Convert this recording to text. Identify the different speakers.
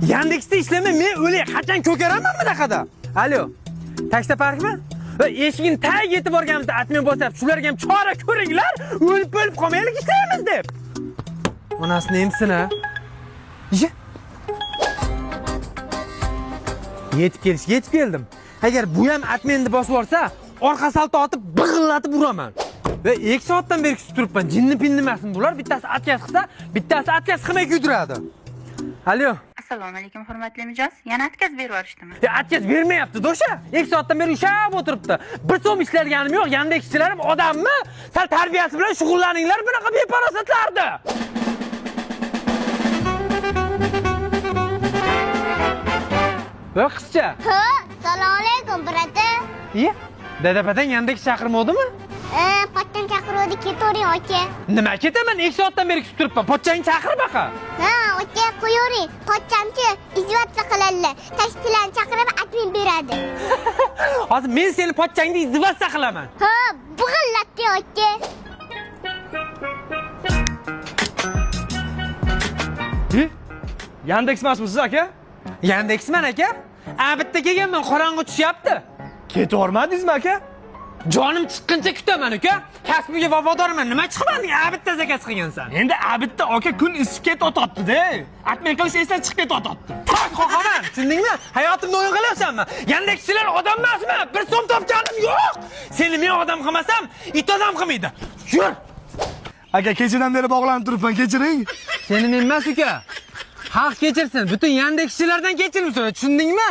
Speaker 1: Yandexda ishlamay men o'lay, qachon ko'karaman bunaqada? Alo. Tashta parkmi? Va eshigini tag yetib borganimizda admin bosib, shularga ham chora ko'ringlar, o'lib qolmaylik ishlaymiz deb. Onasini emsina. Yetib keldim. Agar bu ham adminni bosib olsa, orqa salto otib, big'illatib uraman. Va 2 soatdan beri kutib turibman. Jinni pinni emasmi bular? Bittasi atkaz qilsa, bittasi atkaz qilmay kuydiradi. Alo.
Speaker 2: Assalomu alaykum, hurmatli mijoz. Yana atkaz berib yuborishdimi?
Speaker 1: Atkaz bermayapti, do'sha. 2 soatdan beri ushab o'tiribdi. Bir so'm ishlarganim yo'q. Yandek ishchilarim odammi? Sal tarbiyasi bilan shug'ullaninglar bunaqa beparosatlarda. Va qizcha.
Speaker 3: Ha, assalomu alaykum, brata.
Speaker 1: Dadapadan Yandek chaqirmovdimi?
Speaker 3: Pochcham chaqiruvdi, ketavering, aka.
Speaker 1: Nima ketaman? 2 soatdan beri kutib turibman. Pochchangni chaqir baqa.
Speaker 3: Ha, aka, qo'yavering. Pochchamchi izvatsiya qiladilar. Tashkilotni chaqirib admin beradi.
Speaker 1: Hozir men seni pochchangni izvatsiya qilaman.
Speaker 3: Ha, bug'illatdi, aka.
Speaker 4: Yandex emasmisiz aka?
Speaker 1: Yandexman aka. Bitta kelganman, qorong'i tushyapti.
Speaker 4: Ketvormadingizmi aka?
Speaker 1: Jonim chiqquncha kutaman aka. Kasbiga vafodorman. Nima chiqaman? Bitta zakaz qilgansan.
Speaker 4: Endi bitta aka kun isib ketyapti-da. Admin qilish esdan chiqib ketyapti.
Speaker 1: Tak qo'qaman. Tushundingmi? Hayotimni o'yin qilyapsanmi? Yandexchilar odam emasmi? Bir so'm topganim yo'q. Seni men odam qilmasam, it odam qilmaydi. Yur.
Speaker 4: Aka, kechadan beri bog'lanib turibman, kechiring.
Speaker 1: Seni men emas uka. Xalq kechirsin. Butun Yandexchilardan kechirim so'ra. Tushundingmi?